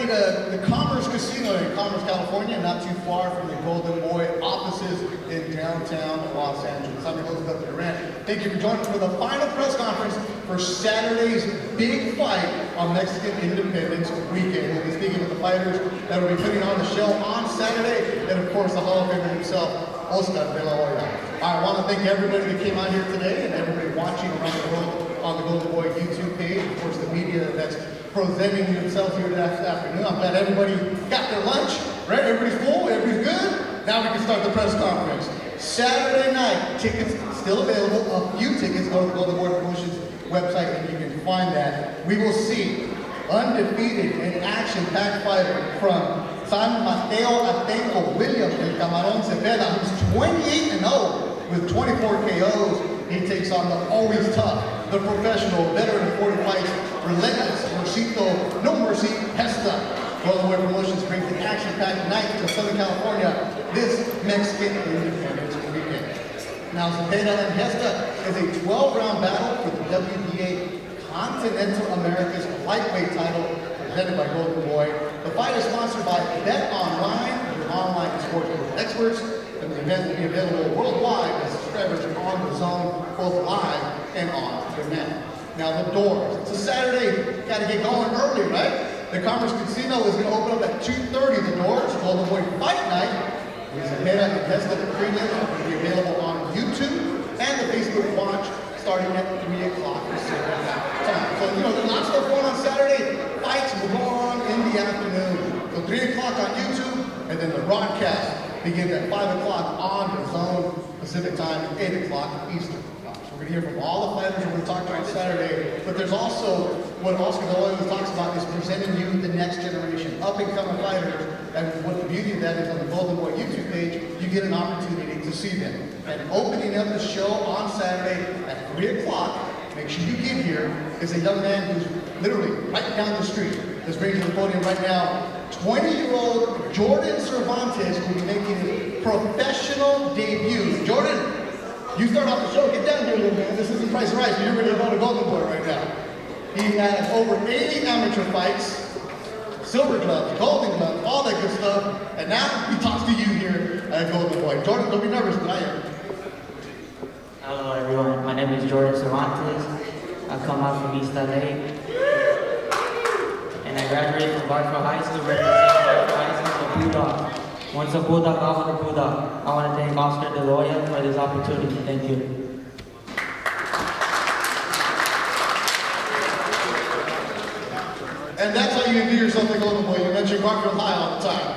everybody to the Commerce Casino in Commerce, California, not too far from the Golden Boy offices in downtown Los Angeles. I'm your host, Dr. Durant. Thank you for joining us for the final press conference for Saturday's big fight on Mexican Independence Weekend. We'll be speaking with the fighters that will be putting on the show on Saturday, and of course the Hall of Famer himself, Oscar de la Hoya. I want to thank everybody that came out here today and everybody watching around the world on the Golden Boy YouTube page. Of course, the media that's presenting themselves here this afternoon. I'm glad everybody got their lunch, right? Everybody's full, everybody's good. Now we can start the press conference. Saturday night, tickets still available. A few tickets. Go to the Golden Boy Promotions website and you can find that. We will see undefeated and action-packed fighter from San Mateo Atenco, William El Camarón Zepeda, who's 28-0 with 24 KOs. He takes on the always tough, the professional, veteran of 40 fights, relentless, Mercito, no mercy, Gesta. Golden Boy Promotions brings the action-packed night to Southern California this Mexican Independence Weekend. Now, Zepeda and Gesta is a 12-round battle for the WBA Continental America's lightweight title presented by Golden Boy. The fight is sponsored by Bet Online, your online sports experts, and the event will be available worldwide as subscribers on the zone, both live and on demand. Now the doors, it's a Saturday, gotta get going early, right? The Commerce Casino is gonna open up at 2:30, the doors. Golden Boy Fight Night with Zepeda and Gesta premium will be available on YouTube and the Facebook watch starting at 3 o'clock Pacific time. So, there's lots of stuff going on Saturday. Fights will go on in the afternoon. So 3 o'clock on YouTube, and then the broadcast begins at 5 o'clock on the zone Pacific time, 8 o'clock Eastern. So we're going to hear from all the fighters we're going to talk to on Saturday, but there's also what Oscar de la Hoya talks about is presenting you the next generation, up-and-coming fighters, and what the beauty of that is on the Golden Boy YouTube page, you get an opportunity to see them. And opening up the show on Saturday at 3 o'clock, make sure you get here, is a young man who's literally right down the street. Let's bring to the podium right now, 20-year-old Jordan Cervantes will be making his professional debut. Jordan, you start off the show. Get down here, little man. This isn't Price Right, so you're ready to go to Golden Boy right now. He has over 80 amateur fights, silver gloves, golden gloves, all that good stuff. And now he talks to you here at Golden Boy. Jordan, don't be nervous, but I am. Hello everyone, my name is Jordan Cervantes. I come out from East LA. And I graduated from Barfield High School, representing Barfield High School, the Bulldog. Once a Bulldog, always a Bulldog. I want to thank Oscar de la Hoya for this opportunity. Thank you. And that's how you do yourself a Golden Boy. You mention Barfield High all the time.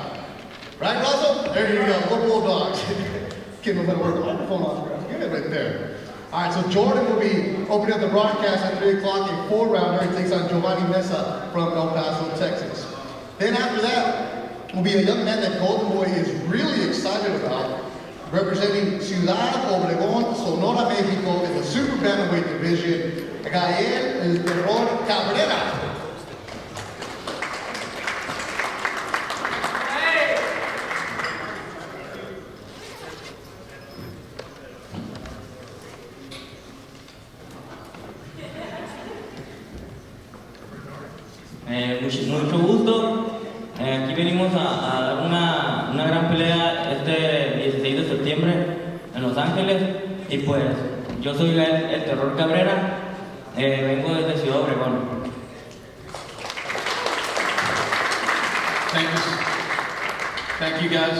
Right, Russell? There you go, the Bulldogs. Give him a little microphone off. Good right there. All right, so Jordan will be opening up the broadcast at 3 o'clock, a 4-rounder. He takes on Giovanni Mesa from El Paso, Texas. Then after that will be a young man that Golden Boy is really excited about, representing Ciudad Obregón, Sonora, Mexico, in the super bantamweight division, Gael El Terror Cabrera. Mucho gusto. Aquí venimos a dar una gran pelea este 16 de septiembre en Los Ángeles. Y pues yo soy el Terror Cabrera. Vengo desde Ciudad Obregón. Thank you guys.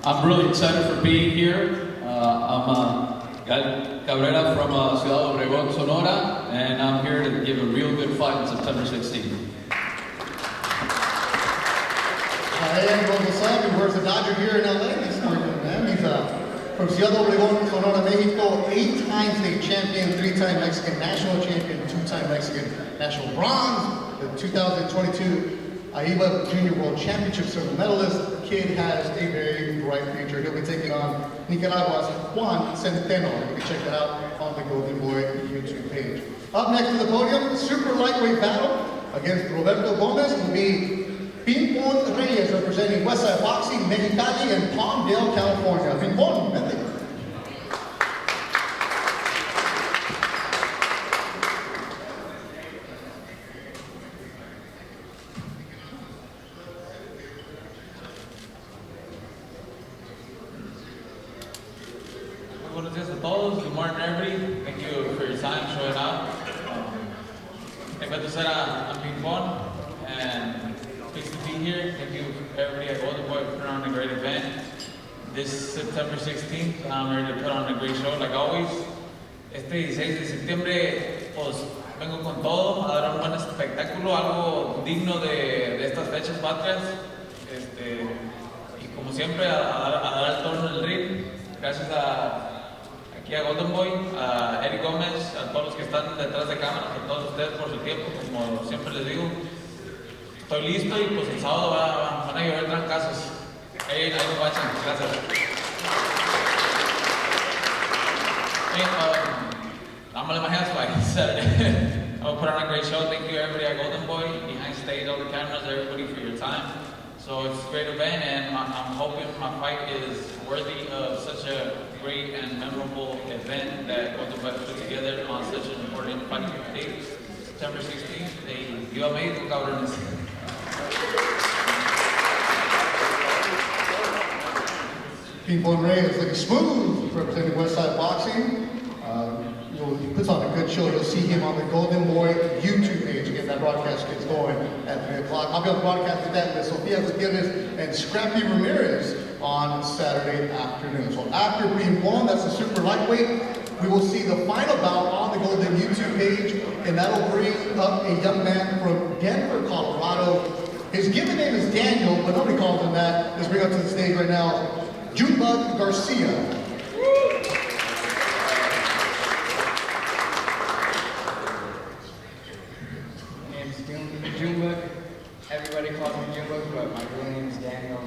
I'm really excited for being here. I'm Gael Cabrera from Ciudad Obregón, Sonora, and I'm here to give a real good fight on September 16th. And what's up? He wears a Dodger here in LA this morning, man. He's from Ciudad Obregón, Sonora, Mexico, 8-time state champion, 3-time Mexican national champion, 2-time Mexican national bronze, the 2022 AIBA Junior World Championship silver medalist. The kid has a very bright future. He'll be taking on Nicaragua's Juan Centeno. You can check that out on the Golden Boy YouTube page. Up next to the podium, super lightweight battle against Roberto Gomez will be Pimpon Reyes, representing Westside Boxing, Mexicali, and Palmdale, California. Pimpon, vente. buenos días a todos. Good morning, everybody. Thank you for your time showing up. I'm being fun and pleased to be here. Thank you everybody at Golden Boy for putting on a great event. This September 16th, I'm ready to put on a great show like always. Este 16 de septiembre, pues vengo con todo a dar un buen espectáculo, algo digno de estas fechas patrias. Y como siempre, a dar el tono del ring. Gracias aquí a Golden Boy, a Eric Gómez, a todos los que están detrás de cámaras, a todos ustedes por su tiempo, como siempre les digo. Estoy listo y pues el sábado van a llover trancazos. Ahí nos guachan. Gracias. I'm gonna let my hands fight Saturday. I'll put on a great show. Thank you everybody at Golden Boy, behind stage, all the cameras, everybody for your time. So it's a great event, and I'm hoping my fight is worthy of such a great and memorable event that Golden Boy put together on such an important fighting date, September 16th. You amazing, cabrones. People in Ray is looking smooth, representing Westside Boxing. He puts on a good show. You'll see him on the Golden Boy YouTube page. Again, that broadcast gets going at 3 o'clock. I'll be on the broadcast with that with Sofia Gutierrez and Scrappy Ramirez on Saturday afternoon. So after being won, that's a super lightweight. We will see the final bout on the Golden YouTube page, and that'll bring up a young man from Denver, Colorado. His given name is Daniel, but nobody calls him that. Let's bring up to the stage right now, Junebug Garcia. Junebug. Everybody calls me Junebug, but my real name is Daniel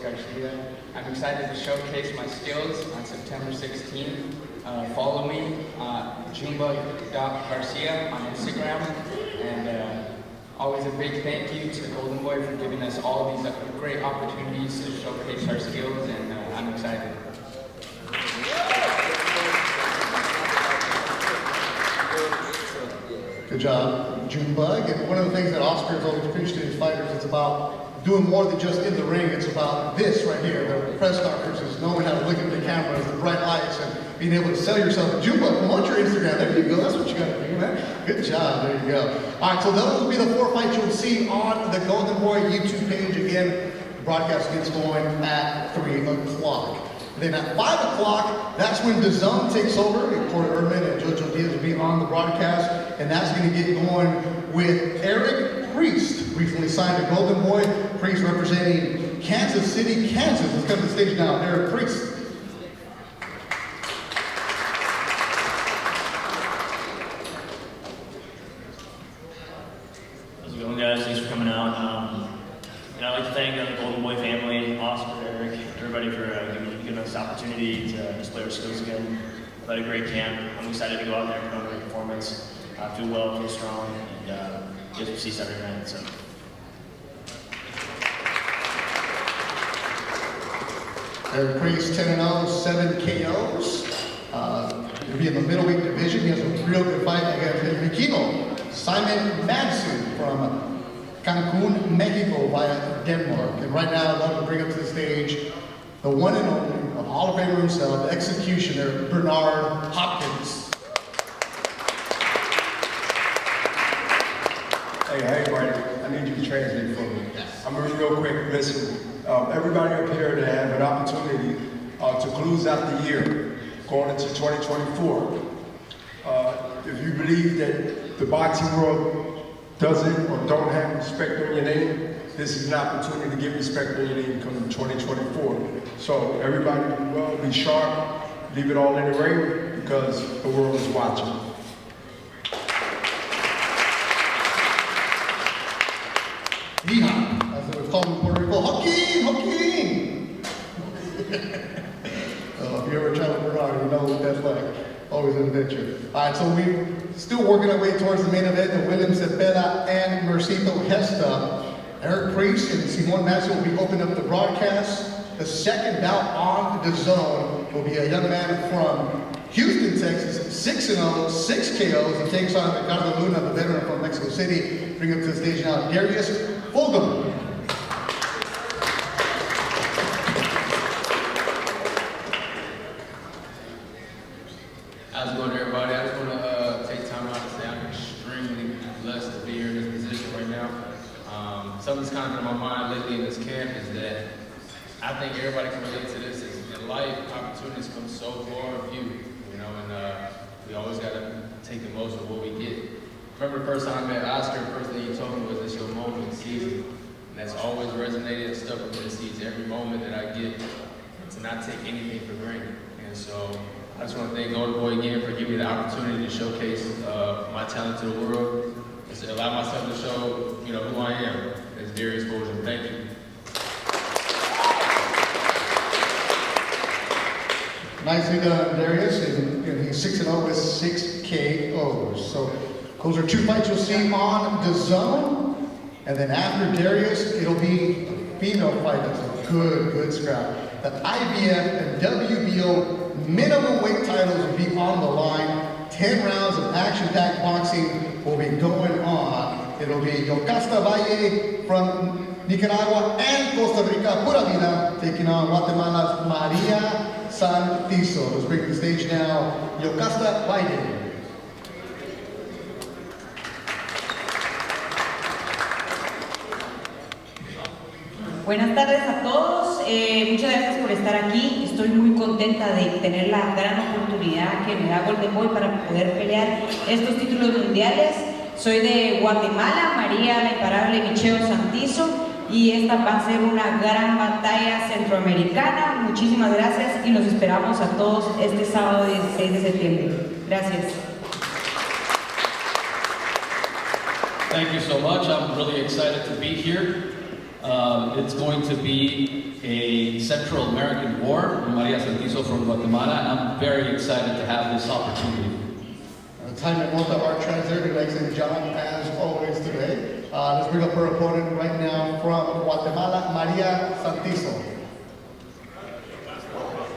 Garcia. I'm excited to showcase my skills on September 16th. Follow me, Junebug.Garcia on Instagram. And always a big thank you to Golden Boy for giving us all these great opportunities to showcase our skills, and I'm excited. Good job, Junebug. And one of the things that Oscar's always preached to his fighters, it's about doing more than just in the ring. It's about this right here, the press conferences, knowing how to look at the cameras, the bright lights, and being able to sell yourself. Junebug, promote your Instagram. There you go. That's what you got to do, man. Good job. There you go. All right, so those will be the 4 fights you'll see on the Golden Boy YouTube page. Again, the broadcast gets going at 3 o'clock. Then at 5 o'clock, that's when DAZN takes over. Corey Erdman and Jojo Diaz will be on the broadcast, and that's going to get going with Eric Priest, recently signed to Golden Boy. Priest representing Kansas City, Kansas. Let's come to the stage now, Eric Priest. How's it going, guys? Thanks for coming out. I'd like to thank the Golden Boy family, Oscar, Eric, everybody for giving us the opportunity to display our skills again. We've had a great camp. I'm excited to go out there and put on a great performance. Feel well, feel strong, and get to see Saturday night. So. Eric Priest, 10-0, 7 KOs. He'll be in the middleweight division. He has a real good fight against Filipino Simon Madsen from Cancun, Mexico via Denmark. And right now, I'd love to bring up to the stage the one and only, the Hall of Famer himself, the executioner, Bernard Hopkins. Hey, Marty, I need you to translate for me. Yes. I'm gonna be real quick. Listen, everybody up here to have an opportunity to close out the year going into 2024. If you believe that the boxing world doesn't or don't have respect on your name, this is an opportunity to get respect on your name coming 2024. So everybody be well, be sharp, leave it all in the ring because the world is watching. Yeehaw, as it was called in Puerto Rico, Joaquin, Joaquin! If you ever travel to Bernard, you know what that's like. Always an adventure. All right, so we're still working our way towards the main event, the William Zepeda and Mercito Gesta. Eric Priest and Simon Madsen will be opening up the broadcast. The second bout on the DAZN will be a young man from Houston, Texas, 6-0, 6 KOs. He takes on Ricardo Luna, the veteran from Mexico City. Bring him to the stage now, Darius Fulgham. How's it going, everybody? I just want to take time out to say I'm extremely blessed to be here in this position right now. Something's kind of been on my mind lately in this camp is that I think everybody can relate to this. Is in life, opportunities come so far few, you know, and we always got to take the most of what we get. Remember the first time I met Oscar, the first thing he told me was, "It's your moment, seize it." And that's always resonated and stuck with me to seize every moment that I get, to not take anything for granted. And so I just want to thank Golden Boy again for giving me the opportunity to showcase my talent to the world, and to allow myself to show, you know, who I am as Darius Fulton. Thank you. Nicely done, Darius. And he's 6-0 with 6 KOs. So those are 2 fights you'll see on the zone. And then after Darius, it'll be a female fight. That's a good scrap. The IBF and WBO minimum weight titles will be on the line. 10 rounds of action-packed boxing will be going on. It'll be Yocasta Valle from Nicaragua and Costa Rica, Pura Vida, taking on Guatemala's Maria Santizo. Let's bring to the stage now, Yocasta Valle. Buenas tardes a todos, muchas gracias por estar aquí. Estoy muy contenta de tener la gran oportunidad que me da Golden Boy para poder pelear estos títulos mundiales. Soy de Guatemala, María la imparable Micheo Santizo, y esta va a ser una gran batalla centroamericana. Muchísimas gracias y los esperamos a todos este sábado 16 de septiembre. Gracias. Thank you so much. I'm really excited to be here. It's going to be a Central American war. I'm Maria Santizo from Guatemala, and I'm very excited to have this opportunity. Time and Monta, our translator, like St. John, as always today. Let's bring up her opponent right now from Guatemala, Maria Santizo.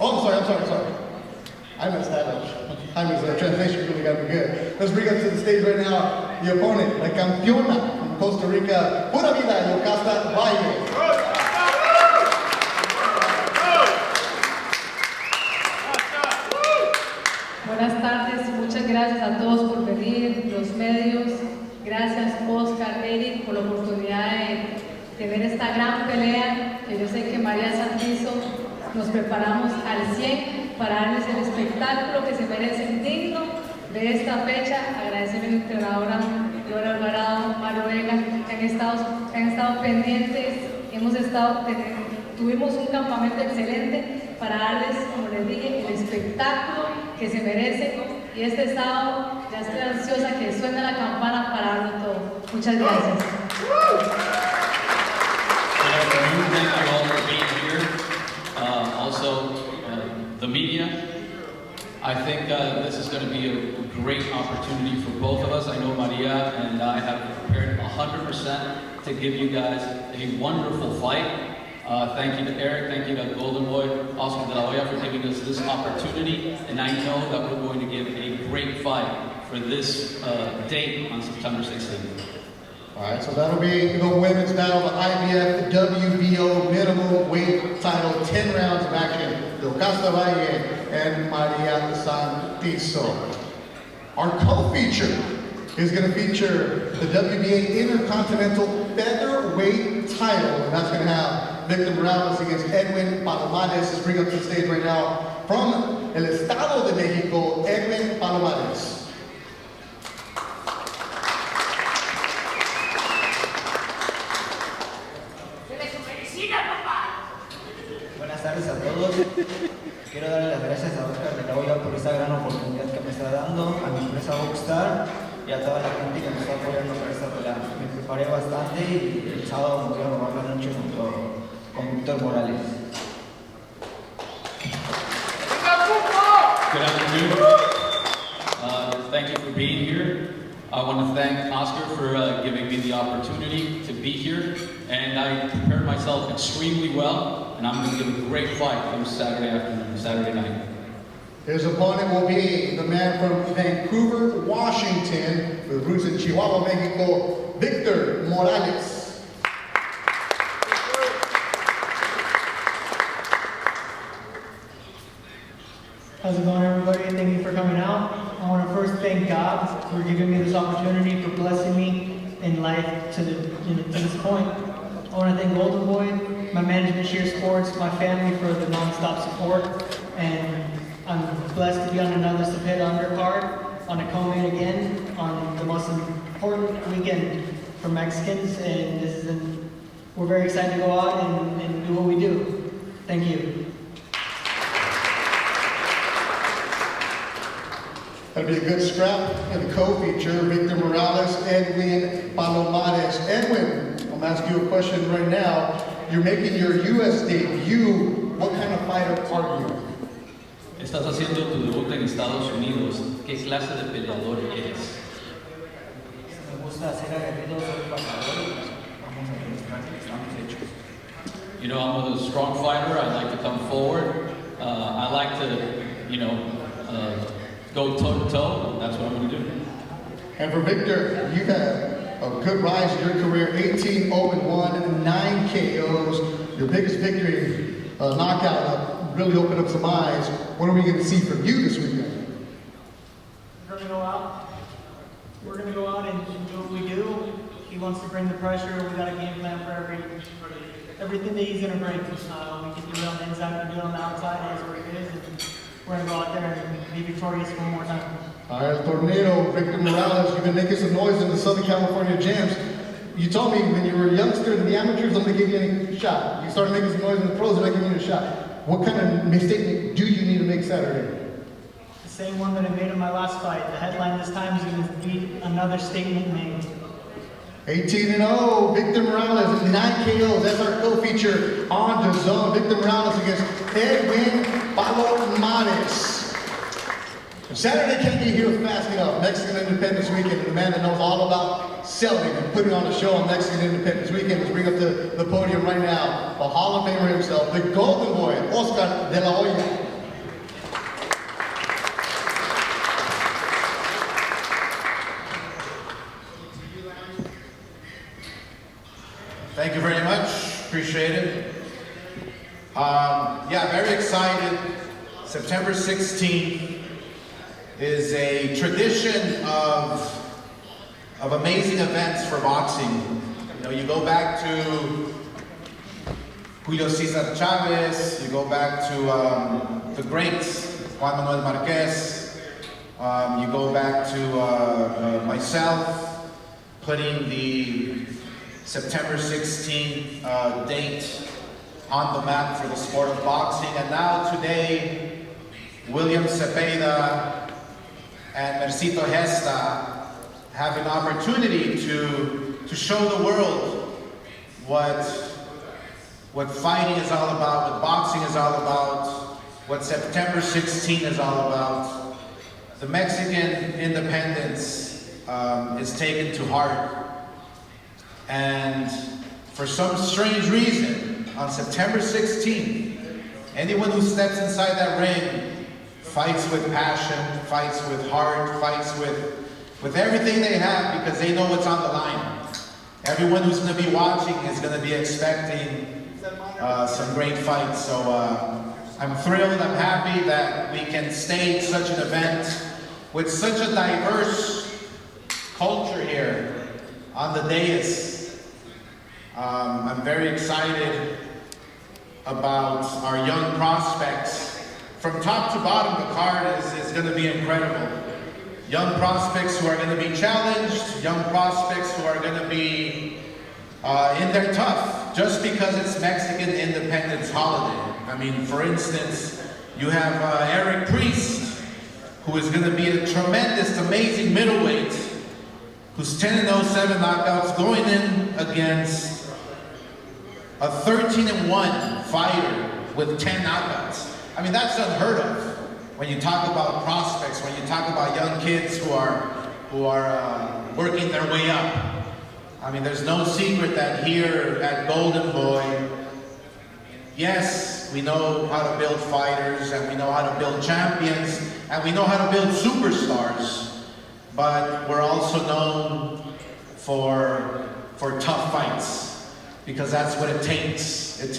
Oh, I'm sorry. I missed that much. The translation really got me good. Let's bring up to the stage right now the opponent, la campeona from Costa Rica, Pura Vida, Yocasta Valle. Buenas tardes, muchas gracias a todos por venir, los medios. Gracias Oscar, Eric, por la oportunidad de ver esta gran pelea, que yo sé que María Santizo nos preparamos al 100 para darles el espectáculo que se merecen digno de esta fecha. Agradecerle a mi entrenadora Laura Alvarado, Mario Vega, que han estado pendientes. Tuvimos un campamento excelente para darles, como les dije, el espectáculo que se merecen. Y este sábado ya estoy ansiosa que suene la campana para darlo todo. Muchas gracias. Thank you all for being here. Also, the media. I think this is going to be a great opportunity for both of us. I know Maria and I have prepared 100% to give you guys a wonderful fight. Thank you to Eric, thank you to Golden Boy, Oscar de la Hoya for giving us this opportunity, and I know that we're going to give a great fight for this date on September 16th. All right, so that'll be the women's battle, the IBF WBO minimum weight title, 10 rounds of action, Yocasta Valle and Maria Santizo. Our co-feature is going to feature the WBA Intercontinental Featherweight title, and that's going to have Victor Morales against Edwin Palomares. Let's bring up to the stage right now from El Estado de Mexico, Edwin Palomares. Buenas tardes a todos. Quiero darle las gracias a Oscar de la Hoya por esta gran oportunidad que me está dando, a mi empresa Boxstar y a toda la gente que me está apoyando para esta pelea. Me preparé bastante y el sábado me voy a robar la noche con Víctor Morales. Good afternoon. Thank you for being here. I want to thank Oscar for giving me the opportunity to be here, and I prepared myself extremely well, and I'm going to give a great fight on Saturday night. His opponent will be the man from Vancouver, Washington, with roots in Chihuahua, Mexico, Victor Morales. How's it going, everybody? thank you for coming out. I want to first thank God for giving me this opportunity, for blessing me in life to this point. I want to thank Golden Boy, my management Sheer Sports, my family for the non-stop support, and I'm blessed to be on another Zepeda Undercard, on a co-main again, on the most important weekend for Mexicans, and we're very excited to go out and do what we do. Thank you. That'll be a good scrap in the co-feature. Victor Morales, Edwin Palomares. Edwin, I'm gonna ask you a question right now. You're making your US debut. What kind of fighter are you? Estás haciendo tu debut en Estados Unidos. ¿Qué clase de peleador eres? Me gusta ser aguerrido, soy peleador y vamos a demostrar que estamos hechos. You know, I'm a strong fighter. I like to come forward. I like to, go toe-to-toe. That's what I'm going to do. And for Victor, you've had a good rise in your career, 18-0-1, 9 KOs. Your biggest victory, knockout, really opened up some eyes. What are we going to see from you this weekend? We're going to go out. We're going to go out and do what we do. He wants to bring the pressure. We got a game plan for everything that he's going to bring. We can do it on the inside, we can do it on the outside. It is what it is. And we're going to go out there and be victorious one more time. All right, Tornado, Victor Morales, you've been making some noise in the Southern California jams. You told me when you were a youngster in the amateurs, I'm going to give you any shot. You started making some noise in the pros, they're not giving you a shot. What kind of mistake do you need to make Saturday? The same one that I made in my last fight. The headline this time is going to be another statement made. 18-0, Victor Morales, 9 KOs. That's our co-feature on the zone. Victor Morales against Edwin Palomares. Saturday can't get here fast enough. Mexican Independence Weekend, and the man that knows all about selling and putting on a show on Mexican Independence Weekend. Let's bring up to the podium right now the Hall of Famer himself, the Golden Boy, Oscar de la Hoya. Thank you very much. Appreciate it. Yeah, very excited. September 16th is a tradition of amazing events for boxing. You know, you go back to Julio Cesar Chavez, you go back to the greats, Juan Manuel Marquez, you go back to myself, putting the September 16th date on the map for the sport of boxing. And now today, William Zepeda and Mercito Gesta have an opportunity to show the world what fighting is all about, what boxing is all about, what September 16 is all about. The Mexican independence is taken to heart. And for some strange reason, on September 16th, anyone who steps inside that ring fights with passion, fights with heart, fights with everything they have because they know what's on the line. Everyone who's going to be watching is going to be expecting some great fights. So I'm thrilled, I'm happy that we can stage such an event with such a diverse culture here on the dais. I'm very excited about our young prospects. From top to bottom, the card is going to be incredible. Young prospects who are going to be challenged, young prospects who are going to be in there tough, just because it's Mexican Independence Holiday. I mean, for instance, you have Eric Priest, who is going to be a tremendous, amazing middleweight, who's 10-0, 7 knockouts, going in against a 13-1 fighter with 10 knockouts. I mean, that's unheard of when you talk about prospects, when you talk about young kids who are working their way up. I mean, there's no secret that here at Golden Boy, yes, we know how to build fighters, and we know how to build champions, and we know how to build superstars, but we're also known for tough fights, because that's what it takes. It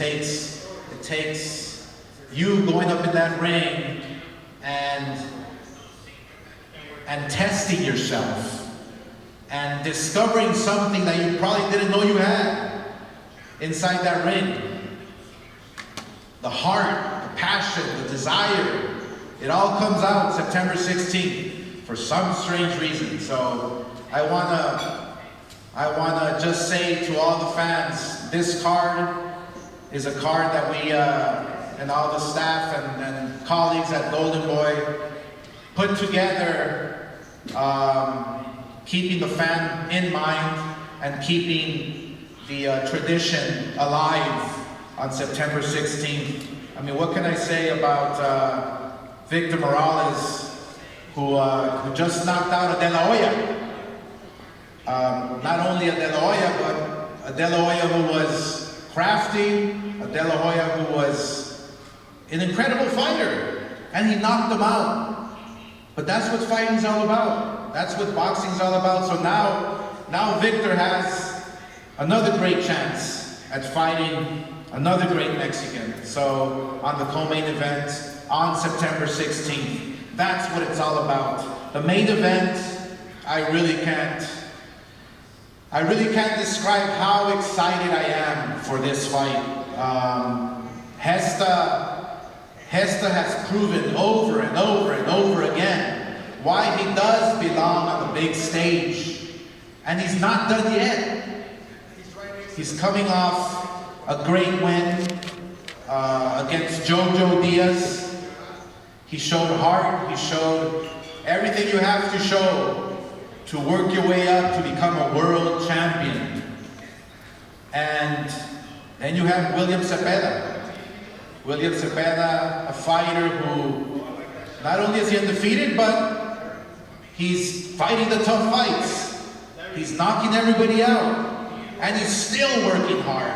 takes you going up in that ring and and testing yourself and discovering something that you probably didn't know you had inside that ring. The heart, the passion, the desire, it all comes out September 16th for some strange reason. So I wanna just say to all the fans, this card is a card that we and all the staff and colleagues at Golden Boy put together, keeping the fan in mind and keeping the tradition alive on September 16th. I mean, what can I say about Victor Morales, who just knocked out a De La Hoya? Not only a De La Hoya, but a De La Hoya who was crafty, a De La Hoya who was an incredible fighter, and he knocked him out. But that's what fighting's all about. That's what boxing's all about. So now Victor has another great chance at fighting another great Mexican. So on the co-main event on September 16th, that's what it's all about. The main event, I really can't describe how excited I am for this fight. Gesta has proven over and over and over again why he does belong on the big stage. And he's not done yet. He's coming off a great win against Jojo Diaz. He showed heart, he showed everything you have to show to work your way up to become a world champion. And then you have William Zepeda. William Zepeda, a fighter who not only is he undefeated, but he's fighting the tough fights. He's knocking everybody out. And he's still working hard.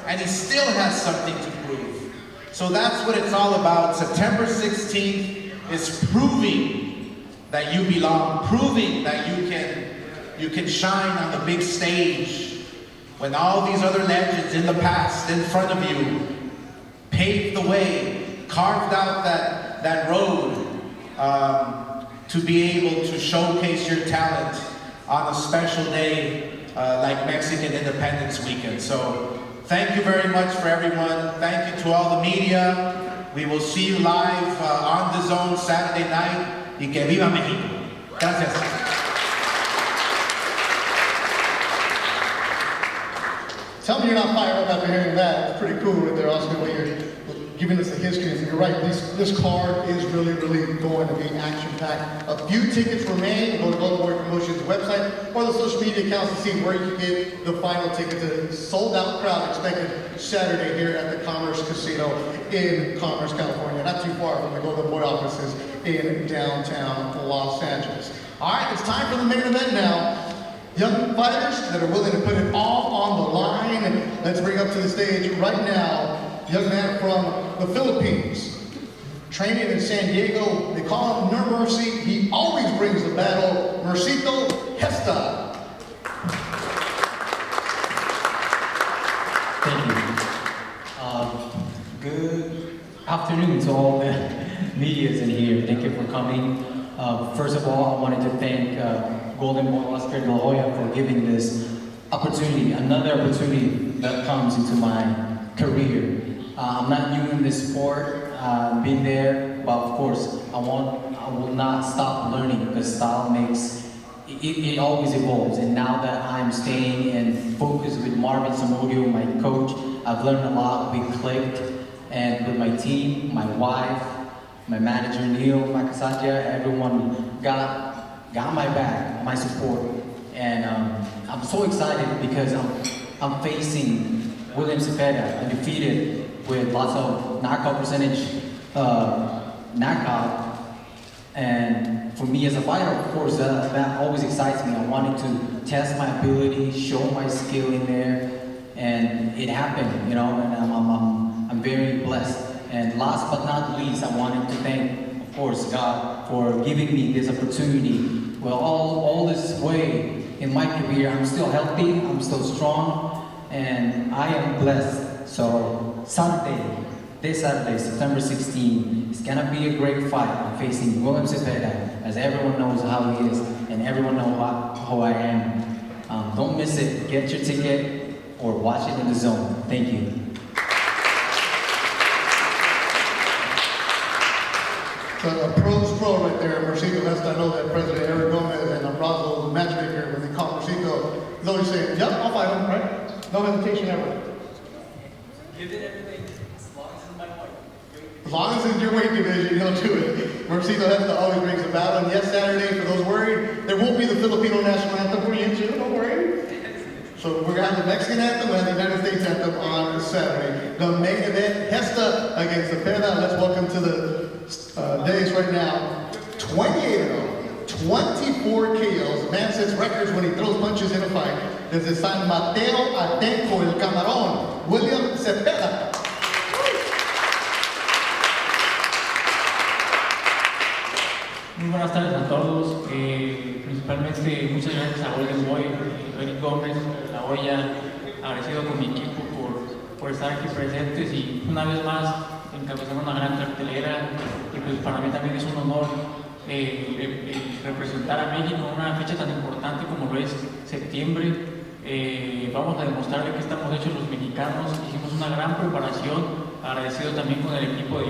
And he still has something to prove. So that's what it's all about. September 16th is proving that you belong, proving that you can shine on the big stage when all these other legends in the past, in front of you, paved the way, carved out that road to be able to showcase your talent on a special day like Mexican Independence Weekend. So thank you very much for everyone. Thank you to all the media. We will see you live on the Zone Saturday night. Y que viva México. Gracias. Tell me you're not fired up after hearing that. It's pretty cool right there, Oscar, when you're giving us the history. And you're right, this card is really, really going to be action-packed. A few tickets remain. Go to Golden Boy Promotions website or the social media accounts to see where you can get the final tickets. A sold-out crowd expected Saturday here at the Commerce Casino in Commerce, California. Not too far from the Golden Boy offices in downtown Los Angeles. All right, it's time for the main event now. Young fighters that are willing to put it all on the line. Let's bring up to the stage right now, young man from the Philippines. Training in San Diego, they call him No Mercy. He always brings the battle, Mercito Gesta. Thank you. Good afternoon to all the medias in here. Thank you for coming. First of all, I wanted to thank Golden Boy Oscar De La Hoya for giving this opportunity, another opportunity that comes into my career. I'm not new in this sport, been there, but of course, I will not stop learning because style makes, it always evolves. And now that I'm staying and focused with Marvin Zamudio, my coach, I've learned a lot, we clicked, and with my team, my wife, my manager Neil Makasaja, everyone got my back, my support, and I'm so excited because I'm facing William Zepeda, undefeated with lots of knockout percentage, knockout, and for me as a fighter, of course, that always excites me. I wanted to test my ability, show my skill in there, and it happened, you know, and I'm very blessed. And last but not least, I wanted to thank, of course, God for giving me this opportunity. Well, all this way in my career, I'm still healthy, I'm still strong, and I am blessed. So this Saturday, September 16, it's gonna be a great fight. I'm facing William Zepeda as because everyone knows how he is and everyone knows how I am. Don't miss it. Get your ticket or watch it in the zone. Thank you. So a pro's pro right there, Mercito Gesta. I know that President Eric Gomez and Abrazo, the matchmaker, when they call Mercito, he's always saying, yep, I'll fight him, right? No hesitation ever. Give it everything, as long as it's my weight. As long as it's your weight division, he'll do it. Mercito Gesta always brings the battle. And yes, Saturday, for those worried, there won't be the Filipino national anthem for you too, don't worry. So we're gonna have the Mexican anthem and the United States anthem on Saturday. The main event, Gesta against Zepeda. Let's welcome to the days right now. 28-0, 24 KOs. The man sets records when he throws punches in a fight. Desde San Mateo Atenco, El Camarón, William Zepeda. Muy buenas tardes a todos, principalmente muchas gracias a Golden Boy, Eric Gómez, la Hoya, agradecido con mi equipo por estar aquí presentes y una vez más encabezando una gran cartelera y pues para mí también es un honor representar a México en una fecha tan importante como lo es septiembre. Vamos a demostrar de qué estamos hechos los mexicanos, hicimos una gran preparación. Agradecido también con el equipo de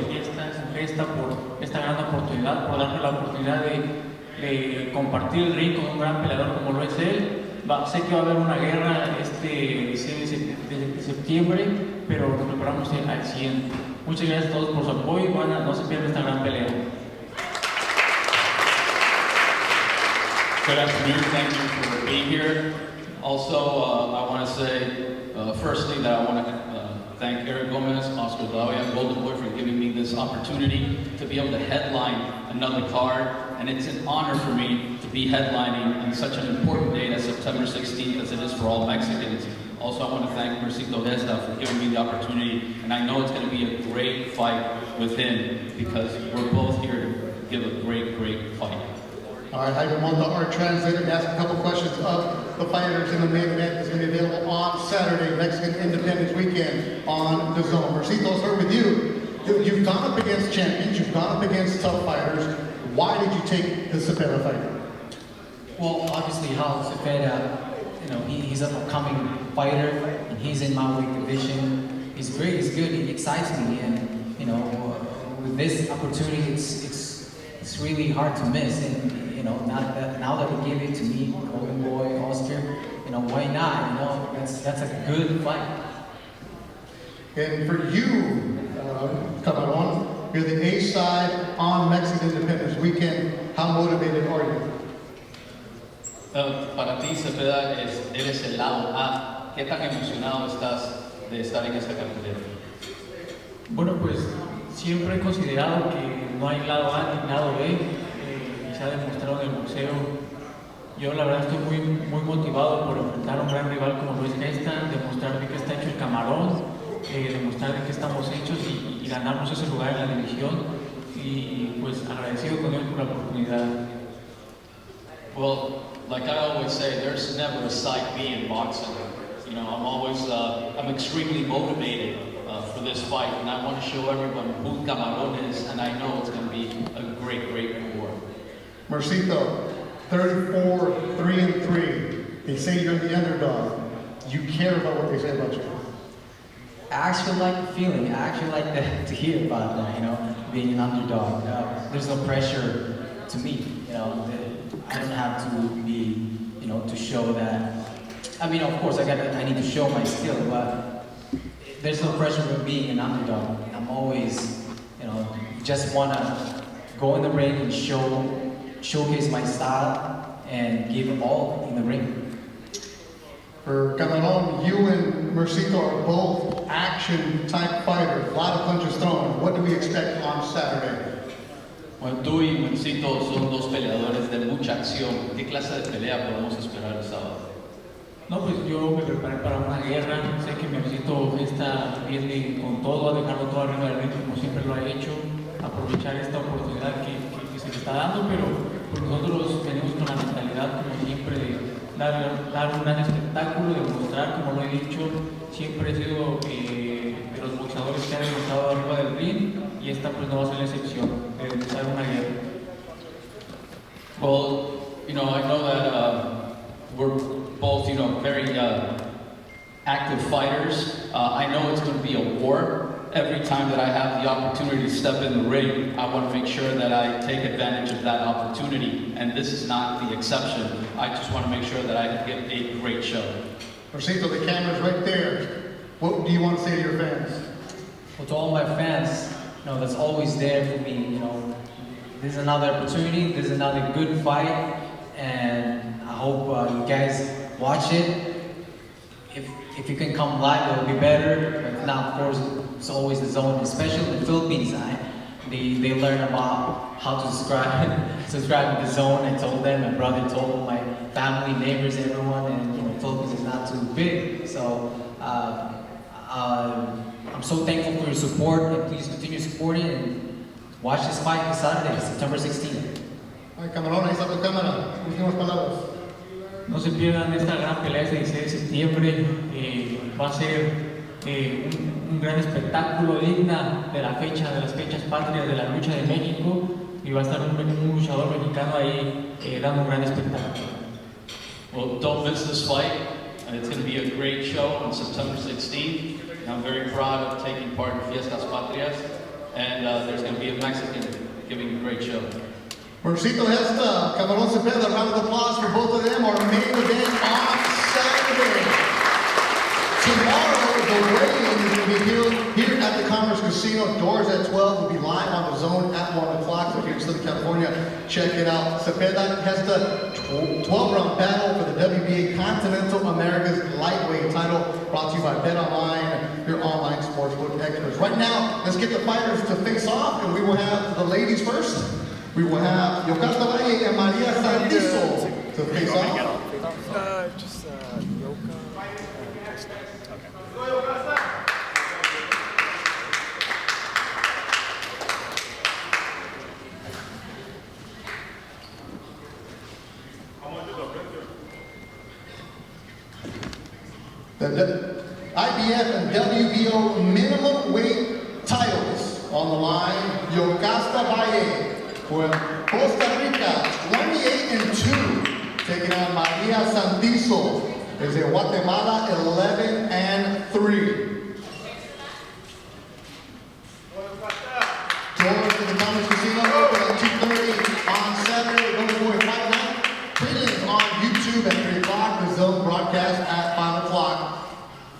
Gesta por esta gran oportunidad, por darme la oportunidad de compartir el ring con un gran peleador como lo es él. Sé que va a haber una guerra este 16 de septiembre, pero nos preparamos al 100. Muchas gracias a todos por su apoyo y bueno, no se pierdan esta gran pelea. Good afternoon, thank you for being here. Also, I want to say, firstly, that I want to thank Eric Gomez, Oscar De La Hoya, and Golden Boy for giving me this opportunity to be able to headline another card. And it's an honor for me to be headlining on such an important date as September 16th, as it is for all Mexicans. Also, I want to thank Mercito Gesta for giving me the opportunity. And I know it's going to be a great fight with him because we're both here to give a great, great fight. All right, Hype Monta, our translator, to ask a couple questions of the fighters in the main event that's going to be available on Saturday, Mexican Independence Weekend on the Zone. Mercito, I'll start with you. You've gone up against champions, you've gone up against tough fighters. Why did you take the Zepeda fight? Well, obviously, how Zepeda, he's an upcoming fighter, and he's in my weight division. He's great, he's good, he excites me, and with this opportunity, it's really hard to miss. And now that he gave it to me, Golden Boy, Oscar, why not? That's a good fight. And for you, Camarón, you're the A side on Mexican Independence Weekend. How motivated are you? Para ti, Zepeda, eres el lado A. ¿Qué tan emocionado estás de estar en esta cartelera? Bueno, pues siempre he considerado que no hay lado A ni lado B. Se ha demostrado en el boxeo. Yo la verdad estoy muy motivado por enfrentar a un gran rival como lo es Gesta, demostrar de qué está hecho el Camarón, demostrar de qué estamos hechos y ganarnos ese lugar en la división y pues agradecido con él por la oportunidad. Well, like I always say, there's never a side B in boxing. I'm extremely motivated for this fight, and I want to show everyone who Camarón is, and I know it's going to be a great, great war. Mercito, 34, 3-3. They say you're the underdog. You care about what they say about you. I actually like the feeling. I actually like to hear about that, being an underdog. There's no pressure to me, I don't have to be, to show that. I mean, of course, I need to show my skill, but there's no pressure for being an underdog. I'm always, just want to go in the ring and showcase my style and give all in the ring. For Camarón, you and Mercito are both action-type fighters, a lot of punches thrown. What do we expect on Saturday? Bueno, tú y Mercito son dos peleadores de mucha acción. ¿Qué clase de pelea podemos esperar el sábado? No, pues yo me preparé para una guerra. Sé que Mercito Gesta viene con todo, a dejarlo todo arriba del ring como siempre lo ha hecho, aprovechar esta oportunidad que se le está dando, pero pues nosotros venimos con la mentalidad, como siempre, de dar un gran espectáculo, demostrar, como lo he dicho, siempre he sido de los boxeadores que han demostrado arriba del ring y esta pues no va a ser la excepción, de empezar una guerra. Well, I know that we're both, very active fighters. I know it's going to be a war. Every time that I have the opportunity to step in the ring, I want to make sure that I take advantage of that opportunity. And this is not the exception. I just want to make sure that I get a great show. Mercito, the camera's right there. What do you want to say to your fans? Well, to all my fans, that's always there for me. This is another opportunity. This is another good fight, and I hope you guys watch it. If you can come live, it'll be better. But if not, of course, it's always the zone, especially in the Philippines side. They learn about how to subscribe to the zone. I told them, my brother told my family, neighbors, everyone, and Philippines is not too big. So I'm so thankful for your support, and please continue supporting and watch this fight this Saturday, September 16th. Ay, camarón, ahí está tu cámara. Últimas palabras. No se pierdan esta gran pelea este 16 de septiembre. Va a ser un gran espectáculo digna de la fecha, de las fechas patrias de la lucha de México, y va a estar un luchador mexicano ahí dando un gran espectáculo. Well, don't miss this fight. It's going to be a great show on September 16th. And I'm very proud of taking part in Fiestas Patrias. And there's going to be a Mexican giving a great show. Mercito Gesta, Camarón Zepeda, round of applause for both of them. Our main event on Saturday. Tomorrow, the weigh-in is going to be held here at the Commerce Casino. Doors at 12. Will be live on the zone at 1 o'clock. So if you're in Southern California, check it out. Zepeda Gesta, 12-round battle for the WBA Continental America's lightweight title. Brought to you by BetOnline, your online sportsbook experts. Right now, let's get the fighters to face off, and we will have the ladies first. We will have Yocasta Valle and Maria Santizo to face off. Just Yoka. The IBF and WBO minimum weight titles on the line. Yocasta Valle for Costa Rica, 28-2, taking on Maria Santizo. Is in Guatemala, 11-3. Doors to the Commerce Casino open at 2:30 on Saturday. Golden Boy Fight Night. Prelims on YouTube at 3 o'clock. The Zone broadcast at 5 o'clock.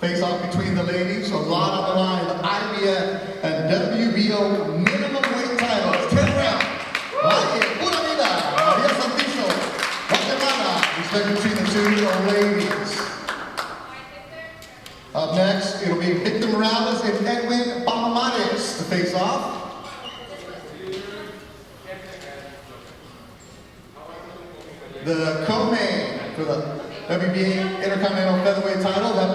Face off between the ladies. A lot on the line. The IBF and WBO minimum weight titles. 10 rounds. Pura vida. Maria Santizo, Guatemala. Respect between the two ladies. Up next, it'll be Victor Morales and Edwin Palomares to face off. The co-main for the WBA Intercontinental Featherweight title that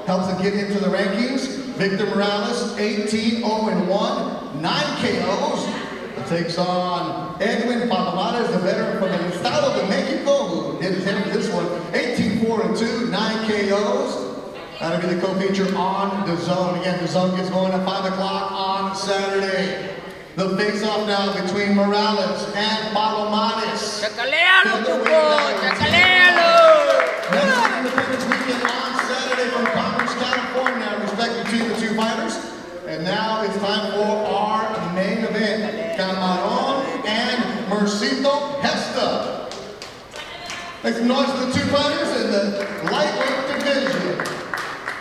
helps them get into the rankings. Victor Morales, 18-0-1, 9 KOs. Takes on Edwin Palomares, the veteran from el Estado de Mexico, who did his hair for this one. 18-4-2, 9 KOs. That'll be the co-feature on the Zone. Again, the Zone gets going at 5 o'clock on Saturday. The face-off now between Morales and Palomares. ¡Chacalealo, Tuco! ¡Chacalealo! Next Independence Weekend on Saturday from Commerce, California. Respect between the two fighters. And now it's time for our main event. Camarón and Mercito Gesta. Make some noise for the two fighters in the lightweight division.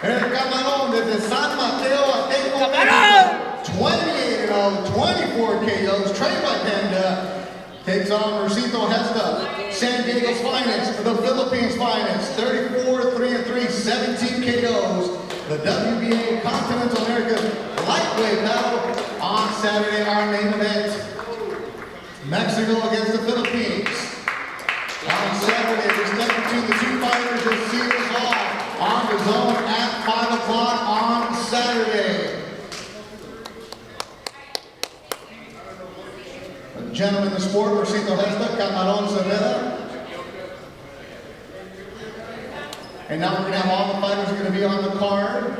El Camarón desde San Mateo, Ateco, Mexico. 28-0, 24 KOs, trained by Panda. Takes on Mercito Gesta, San Diego's finest, the Philippines' finest. 34-3-3, 17 KOs. The WBA Continental America's lightweight battle on Saturday, our main event. Mexico against the Philippines. On Saturday, respect between the two fighters will see us off on the Zone at 5 o'clock on Saturday. A gentleman in the sport, Mercito Gesta, Camarón Zepeda. And now we're going to have all the fighters are going to be on the card.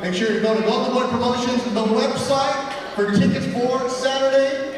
Make sure you go to Golden Boy Promotions, the website for tickets for Saturday.